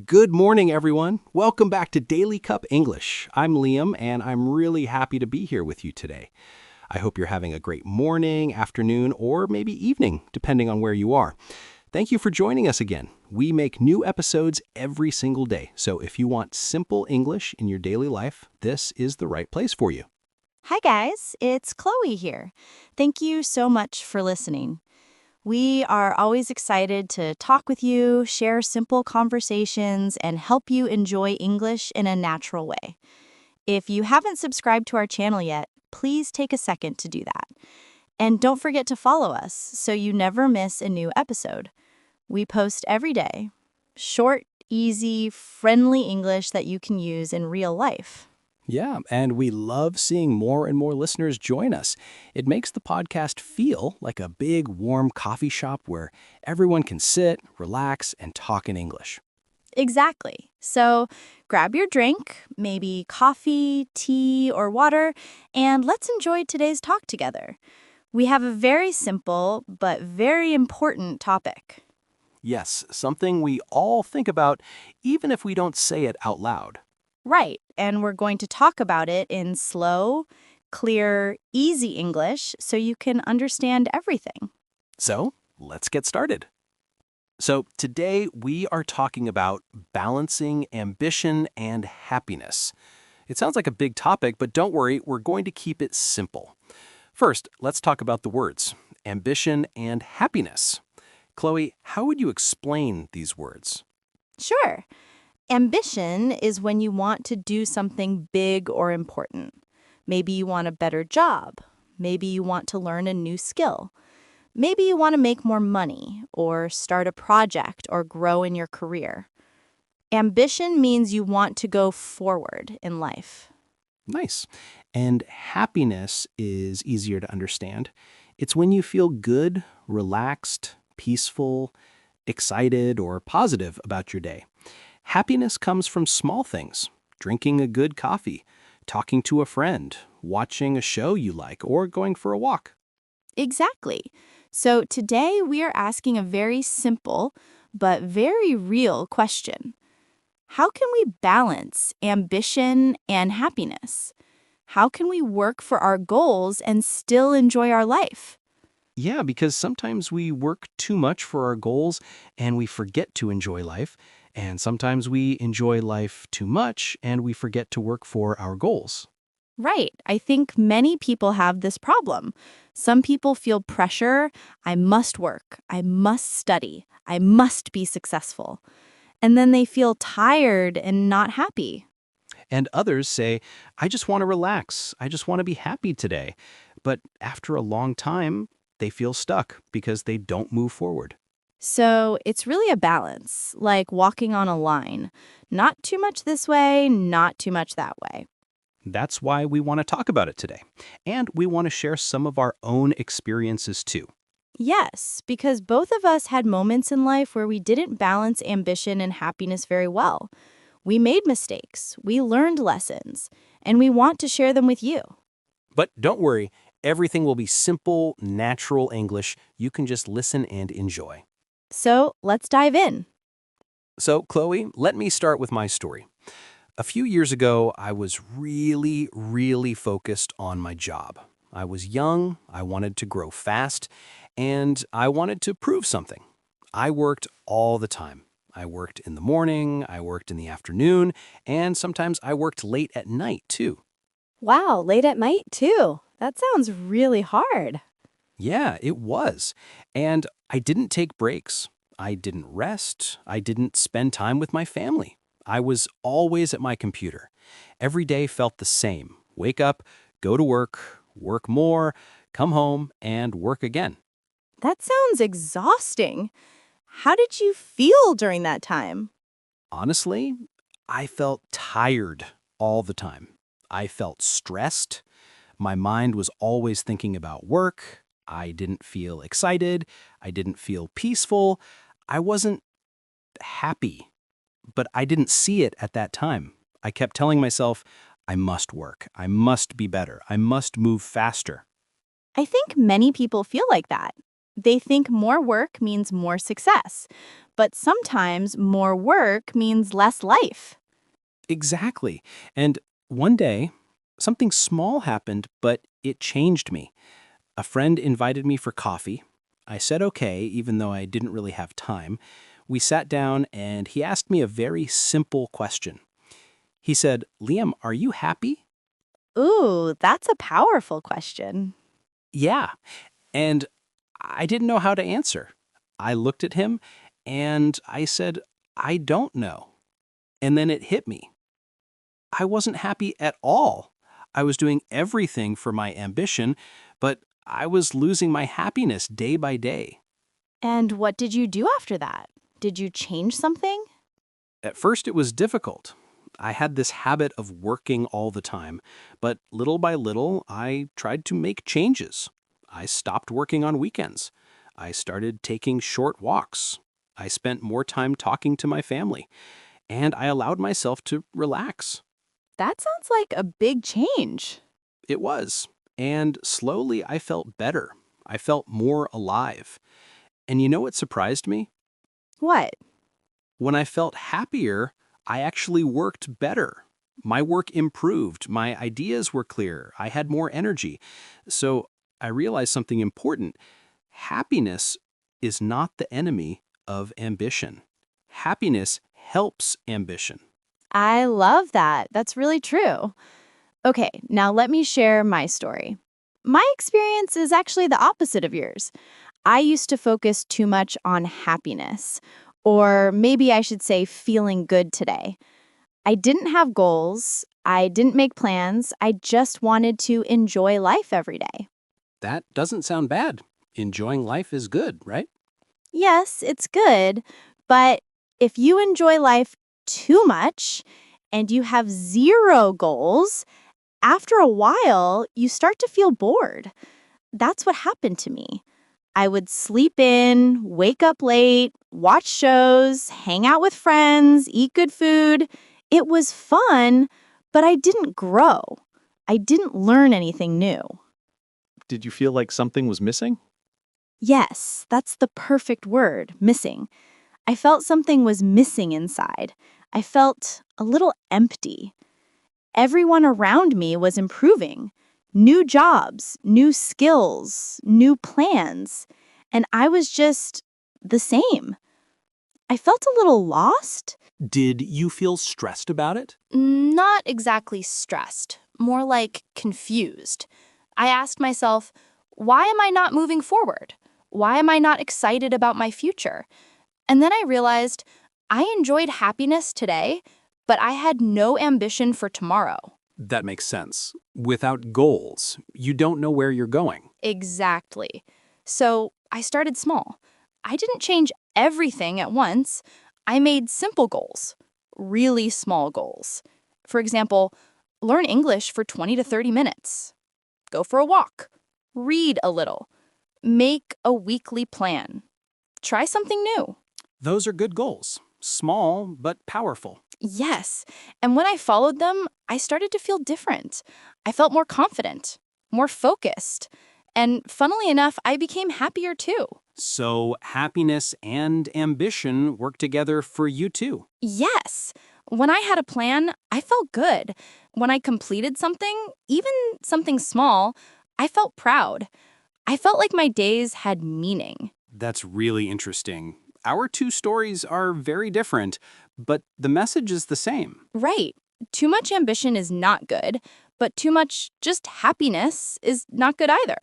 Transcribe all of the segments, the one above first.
Good morning, everyone. Welcome back to Daily Cup English. I'm Liam, and I'm really happy to be here with you today. I hope you're having a great morning, afternoon, or maybe evening, depending on where you are. Thank you for joining us again. We make new episodes every single day, so if you want simple English in your daily life, this is the right place for you. Hi, guys. It's Chloe here. Thank you so much for listening. We are always excited to talk with you, share simple conversations, and help you enjoy English in a natural way. If you haven't subscribed to our channel yet, please take a second to do that. And don't forget to follow us so you never miss a new episode. We post every day. Short, easy, friendly English that you can use in real life. Yeah, and we love seeing more and more listeners join us. It makes the podcast feel like a big, warm coffee shop where everyone can sit, relax, and talk in English. Exactly. So grab your drink, maybe coffee, tea, or water, and let's enjoy today's talk together. We have a very simple but very important topic. Yes, something we all think about, even if we don't say it out loud. Right, and we're going to talk about it in slow, clear, easy English so you can understand everything. So, let's get started. So, today we are talking about balancing ambition and happiness. It sounds like a big topic, but don't worry, we're going to keep it simple. First, let's talk about the words ambition and happiness. Chloe, how would you explain these words? Sure. Ambition is when you want to do something big or important. Maybe you want a better job. Maybe you want to learn a new skill. Maybe you want to make more money or start a project or grow in your career. Ambition means you want to go forward in life. Nice. And happiness is easier to understand. It's when you feel good, relaxed, peaceful, excited, or positive about your day. Happiness comes from small things: drinking a good coffee, talking to a friend, watching a show you like, or going for a walk. Exactly. So today we are asking a very simple but very real question. How can we balance ambition and happiness? How can we work for our goals and still enjoy our life? Yeah, because sometimes we work too much for our goals and we forget to enjoy life. And sometimes we enjoy life too much and we forget to work for our goals. Right. I think many people have this problem. Some people feel pressure. I must work. I must study. I must be successful. And then they feel tired and not happy. And others say, I just want to relax. I just want to be happy today. But after a long time, they feel stuck because they don't move forward. So it's really a balance, like walking on a line. Not too much this way, not too much that way. That's why we want to talk about it today. And we want to share some of our own experiences too. Yes, because both of us had moments in life where we didn't balance ambition and happiness very well. We made mistakes, we learned lessons, and we want to share them with you. But don't worry, everything will be simple, natural English. You can just listen and enjoy. So let's dive in. So, Chloe, let me start with my story. A few years ago, I was really focused on my job. I was young, I wanted to grow fast, and I wanted to prove something. I worked all the time. I worked in the morning, I worked in the afternoon, and sometimes I worked late at night too. Wow, late at night too. That sounds really hard. Yeah, it was. And I didn't take breaks. I didn't rest. I didn't spend time with my family. I was always at my computer. Every day felt the same. Wake up, go to work, work more, come home, and work again. That sounds exhausting. How did you feel during that time? Honestly, I felt tired all the time. I felt stressed. My mind was always thinking about work. I didn't feel excited. I didn't feel peaceful. I wasn't happy, but I didn't see it at that time. I kept telling myself, I must work. I must be better. I must move faster. I think many people feel like that. They think more work means more success, but sometimes more work means less life. Exactly. And one day, something small happened, but it changed me. A friend invited me for coffee. I said okay, even though I didn't really have time. We sat down and he asked me a very simple question. He said, "Liam, are you happy?" Ooh, that's a powerful question. Yeah. And I didn't know how to answer. I looked at him and I said, "I don't know." And then it hit me. I wasn't happy at all. I was doing everything for my ambition, but I was losing my happiness day by day. And what did you do after that? Did you change something? At first, it was difficult. I had this habit of working all the time, but little by little, I tried to make changes. I stopped working on weekends. I started taking short walks. I spent more time talking to my family, and I allowed myself to relax. That sounds like a big change. It was. And slowly I felt better. I felt more alive. And you know what surprised me? What? When I felt happier, I actually worked better. My work improved. My ideas were clear. I had more energy. So I realized something important. Happiness is not the enemy of ambition. Happiness helps ambition. I love that. That's really true. Okay, now let me share my story. My experience is actually the opposite of yours. I used to focus too much on happiness, or maybe I should say feeling good today. I didn't have goals, I didn't make plans, I just wanted to enjoy life every day. That doesn't sound bad. Enjoying life is good, right? Yes, it's good, but if you enjoy life too much and you have zero goals, after a while, you start to feel bored. That's what happened to me. I would sleep in, wake up late, watch shows, hang out with friends, eat good food. It was fun, but I didn't grow. I didn't learn anything new. Did you feel like something was missing? Yes, that's the perfect word, missing. I felt something was missing inside. I felt a little empty. Everyone around me was improving. New jobs, new skills, new plans. And I was just the same. I felt a little lost. Did you feel stressed about it? Not exactly stressed, more like confused. I asked myself, why am I not moving forward? Why am I not excited about my future? And then I realized I enjoyed happiness today, but I had no ambition for tomorrow. That makes sense. Without goals, you don't know where you're going. Exactly. So I started small. I didn't change everything at once. I made simple goals, really small goals. For example, learn English for 20 to 30 minutes. Go for a walk. Read a little. Make a weekly plan. Try something new. Those are good goals. Small, but powerful. Yes. And when I followed them, I started to feel different. I felt more confident, more focused. And funnily enough, I became happier too. So happiness and ambition work together for you too. Yes. When I had a plan, I felt good. When I completed something, even something small, I felt proud. I felt like my days had meaning. That's really interesting. Our two stories are very different, but the message is the same. Right. Too much ambition is not good, but too much just happiness is not good either.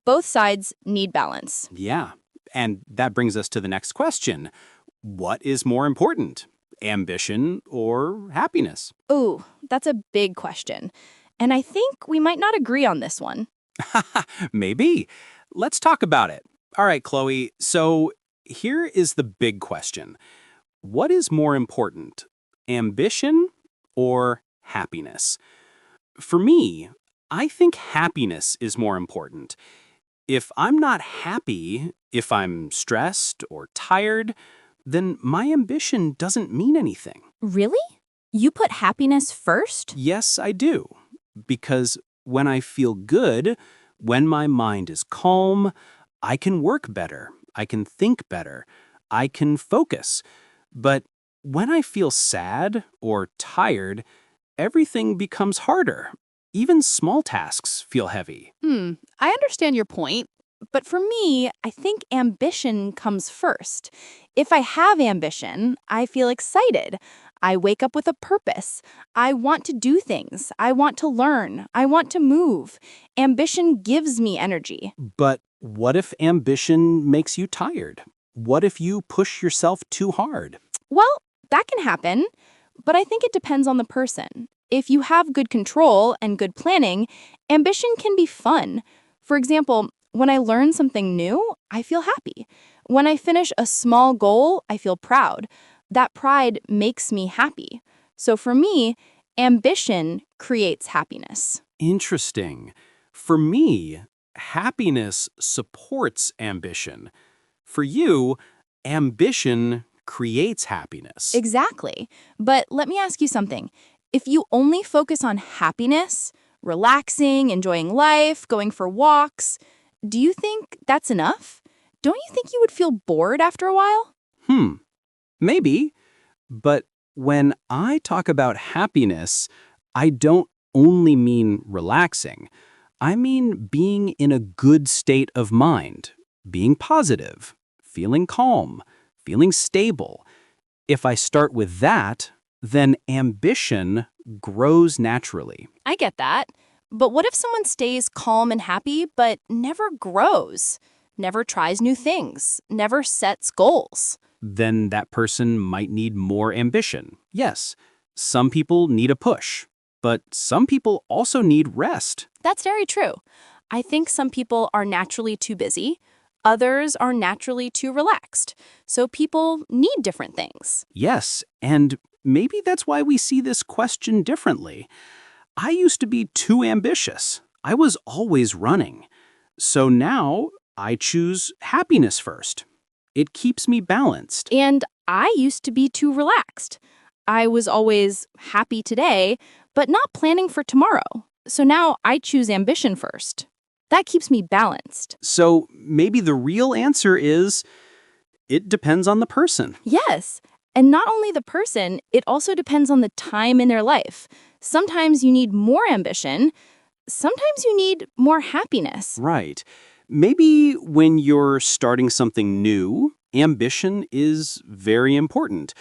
Both sides need balance. Yeah. And that brings us to the next question. What is more important, ambition or happiness? Ooh, that's a big question. And I think we might not agree on this one. Maybe. Let's talk about it. All right, Chloe. So here is the big question. What is more important, ambition or happiness? For me, I think happiness is more important. If I'm not happy, if I'm stressed or tired, then my ambition doesn't mean anything. Really? You put happiness first? Yes, I do. Because when I feel good, when my mind is calm, I can work better. I can think better. I can focus. But when I feel sad or tired, everything becomes harder. Even small tasks feel heavy. I understand your point, but for me, I think ambition comes first. If I have ambition, I feel excited. I wake up with a purpose. I want to do things. I want to learn. I want to move. Ambition gives me energy. But what if ambition makes you tired? What if you push yourself too hard? Well, that can happen, but I think it depends on the person. If you have good control and good planning, ambition can be fun. For example, when I learn something new, I feel happy. When I finish a small goal, I feel proud. That pride makes me happy. So for me, ambition creates happiness. Interesting. For me, happiness supports ambition. For you, ambition creates happiness. Exactly. But let me ask you something. If you only focus on happiness, relaxing, enjoying life, going for walks, do you think that's enough? Don't you think you would feel bored after a while? Maybe. But when I talk about happiness, I don't only mean relaxing. I mean being in a good state of mind, being positive, feeling calm, feeling stable. If I start with that, then ambition grows naturally. I get that. But what if someone stays calm and happy but never grows, never tries new things, never sets goals? Then that person might need more ambition. Yes, some people need a push, but some people also need rest. That's very true. I think some people are naturally too busy. Others are naturally too relaxed. So people need different things. Yes, and maybe that's why we see this question differently. I used to be too ambitious. I was always running. So now I choose happiness first. It keeps me balanced. And I used to be too relaxed. I was always happy today, but not planning for tomorrow. So now I choose ambition first. That keeps me balanced. So maybe the real answer is it depends on the person. Yes. And not only the person, it also depends on the time in their life. Sometimes you need more ambition. Sometimes you need more happiness. Right. Maybe when you're starting something new, ambition is very important.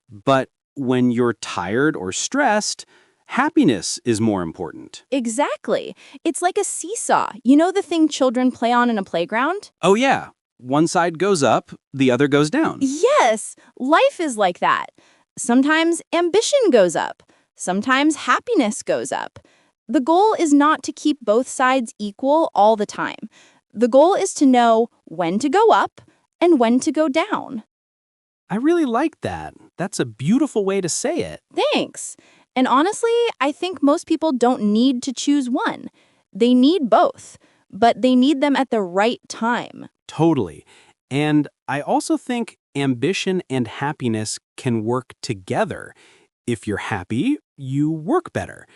But when you're tired or stressed, happiness is more important. Exactly. It's like a seesaw. You know the thing children play on in a playground? Oh, yeah. One side goes up, the other goes down. Yes, life is like that. Sometimes ambition goes up. Sometimes happiness goes up. The goal is not to keep both sides equal all the time. The goal is to know when to go up and when to go down. I really like that. That's a beautiful way to say it. Thanks. And honestly, I think most people don't need to choose one. They need both, but they need them at the right time. Totally. And I also think ambition and happiness can work together. If you're happy, you work better.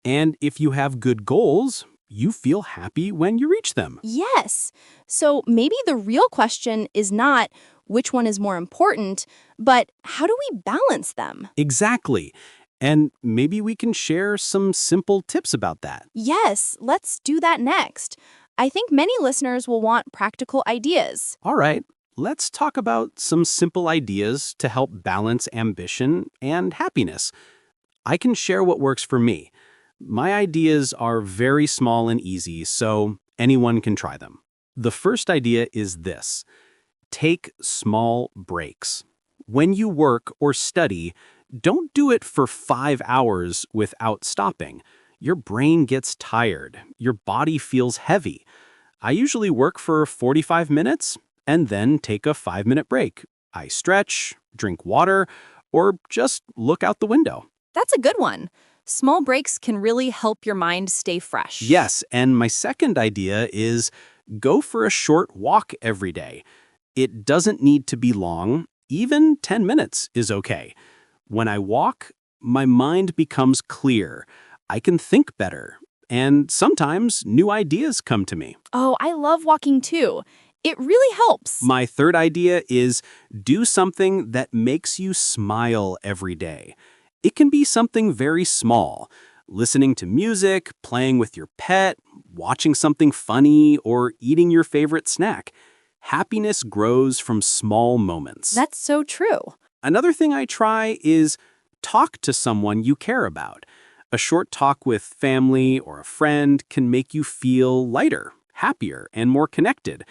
And if you have good goals, you feel happy when you reach them. Yes. So maybe the real question is not which one is more important, but how do we balance them? Exactly. And maybe we can share some simple tips about that. Yes, let's do that next. I think many listeners will want practical ideas. All right, let's talk about some simple ideas to help balance ambition and happiness. I can share what works for me. My ideas are very small and easy, so anyone can try them. The first idea is this: take small breaks. When you work or study, don't do it for 5 hours without stopping. Your brain gets tired. Your body feels heavy. I usually work for 45 minutes and then take a 5-minute break. I stretch, drink water, or just look out the window. That's a good one. Small breaks can really help your mind stay fresh. Yes, and my second idea is go for a short walk every day. It doesn't need to be long. Even 10 minutes is okay. When I walk, my mind becomes clear. I can think better. And sometimes new ideas come to me. Oh, I love walking too. It really helps. My third idea is do something that makes you smile every day. It can be something very small. Listening to music, playing with your pet, watching something funny, or eating your favorite snack. Happiness grows from small moments. That's so true. Another thing I try is talk to someone you care about. A short talk with family or a friend can make you feel lighter, happier, and more connected.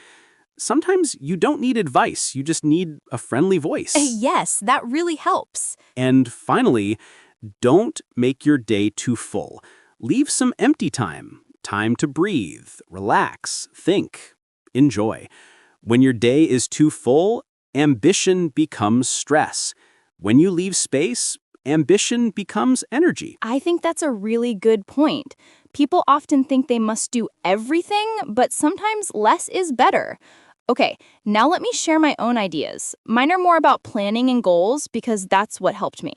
Sometimes you don't need advice, you just need a friendly voice. Yes, that really helps. And finally, don't make your day too full. Leave some empty time, time to breathe, relax, think, enjoy. When your day is too full, ambition becomes stress. When you leave space, ambition becomes energy. I think that's a really good point. People often think they must do everything, but sometimes less is better. Okay, now let me share my own ideas. Mine are more about planning and goals because that's what helped me.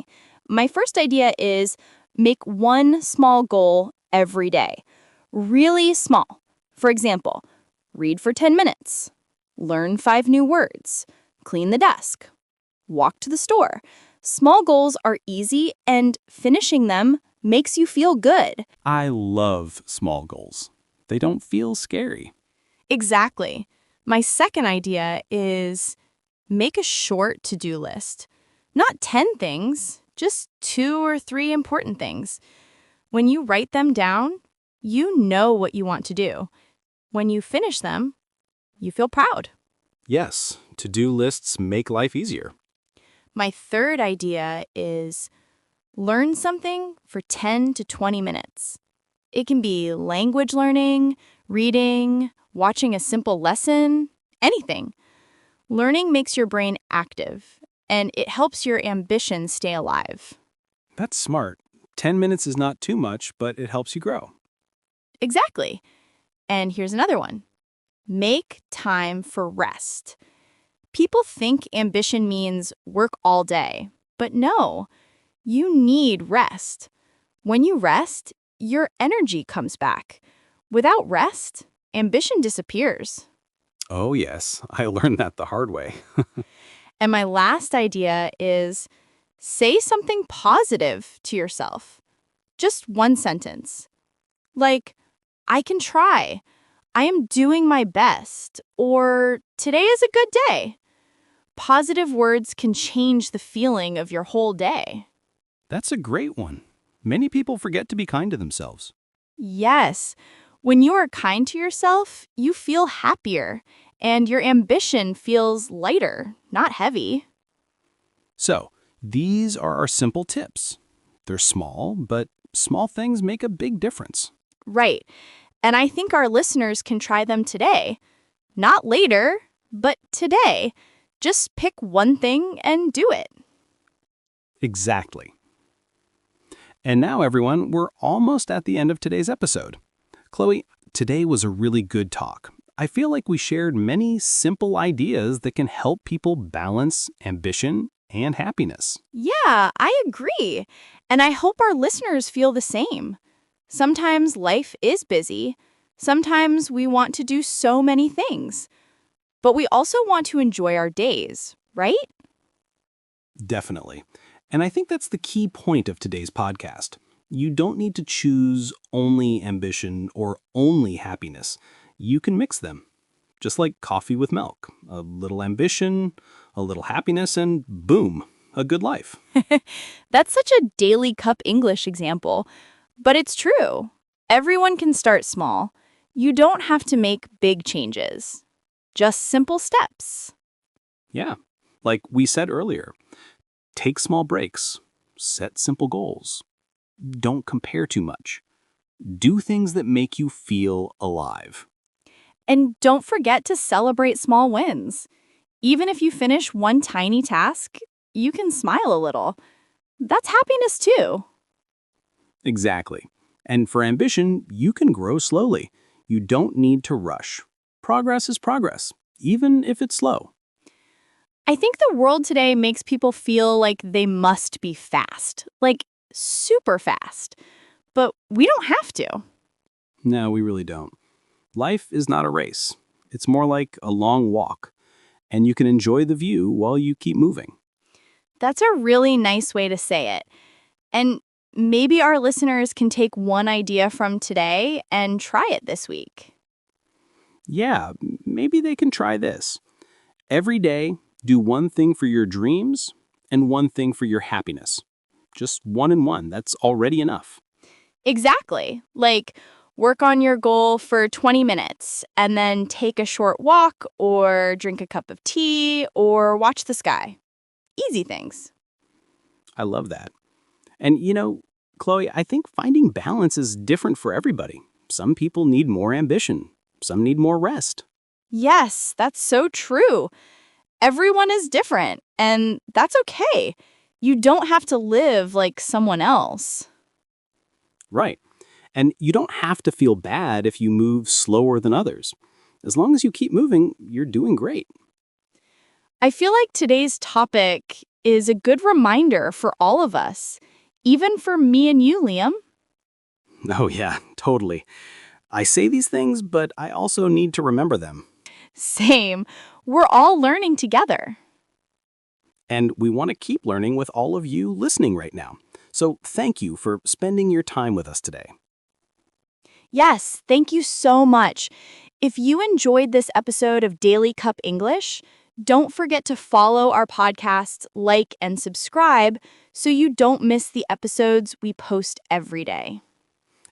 My first idea is make one small goal every day. Really small. For example, read for 10 minutes, learn 5 new words, clean the desk, walk to the store. Small goals are easy and finishing them makes you feel good. I love small goals. They don't feel scary. Exactly. My second idea is make a short to-do list. Not 10 things, just 2 or 3 important things. When you write them down, you know what you want to do. When you finish them, you feel proud. Yes, to-do lists make life easier. My third idea is learn something for 10 to 20 minutes. It can be language learning, reading, watching a simple lesson, anything. Learning makes your brain active, and it helps your ambition stay alive. That's smart. 10 minutes is not too much, but it helps you grow. Exactly. And here's another one. Make time for rest. People think ambition means work all day, but no, you need rest. When you rest, your energy comes back. Without rest, ambition disappears. Oh yes, I learned that the hard way. And my last idea is say something positive to yourself. Just one sentence. Like, I can try. I am doing my best. Or today is a good day. Positive words can change the feeling of your whole day. That's a great one. Many people forget to be kind to themselves. Yes. When you are kind to yourself, you feel happier, and your ambition feels lighter, not heavy. So, these are our simple tips. They're small, but small things make a big difference. Right. And I think our listeners can try them today. Not later, but today. Just pick one thing and do it. Exactly. And now, everyone, we're almost at the end of today's episode. Chloe, today was a really good talk. I feel like we shared many simple ideas that can help people balance ambition and happiness. Yeah, I agree. And I hope our listeners feel the same. Sometimes life is busy. Sometimes we want to do so many things. But we also want to enjoy our days, right? Definitely. And I think that's the key point of today's podcast. You don't need to choose only ambition or only happiness. You can mix them, just like coffee with milk. A little ambition, a little happiness, and boom, a good life. That's such a daily cup English example. But it's true. Everyone can start small. You don't have to make big changes. Just simple steps. Yeah, like we said earlier, take small breaks, set simple goals. Don't compare too much. Do things that make you feel alive. And don't forget to celebrate small wins. Even if you finish one tiny task, you can smile a little. That's happiness too. Exactly. And for ambition, you can grow slowly. You don't need to rush. Progress is progress, even if it's slow. I think the world today makes people feel like they must be fast, like super fast. But we don't have to. No, we really don't. Life is not a race. It's more like a long walk, and you can enjoy the view while you keep moving. That's a really nice way to say it. And maybe our listeners can take one idea from today and try it this week. Yeah, maybe they can try this. Every day, do one thing for your dreams and one thing for your happiness. Just one and one. That's already enough. Exactly. Like, work on your goal for 20 minutes and then take a short walk or drink a cup of tea or watch the sky. Easy things. I love that. And Chloe, I think finding balance is different for everybody. Some people need more ambition. Some need more rest. Yes, that's so true. Everyone is different, and that's okay. You don't have to live like someone else. Right. And you don't have to feel bad if you move slower than others. As long as you keep moving, you're doing great. I feel like today's topic is a good reminder for all of us, even for me and you, Liam. Oh, yeah, totally. I say these things, but I also need to remember them. Same. We're all learning together. And we want to keep learning with all of you listening right now. So thank you for spending your time with us today. Yes, thank you so much. If you enjoyed this episode of Daily Cup English, don't forget to follow our podcast, like, and subscribe so you don't miss the episodes we post every day.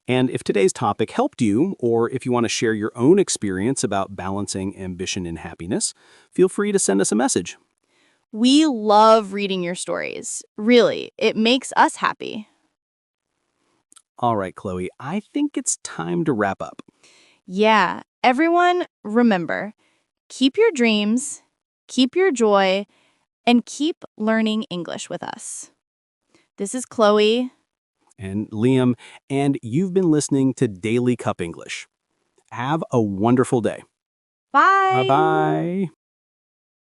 And if today's topic helped you, or if you want to share your own experience about balancing ambition and happiness, feel free to send us a message. We love reading your stories. Really, it makes us happy. All right, Chloe, I think it's time to wrap up. Yeah, everyone, remember, keep your dreams, keep your joy, and keep learning English with us. This is Chloe. And Liam, and you've been listening to Daily Cup English. Have a wonderful day. Bye. Bye-bye.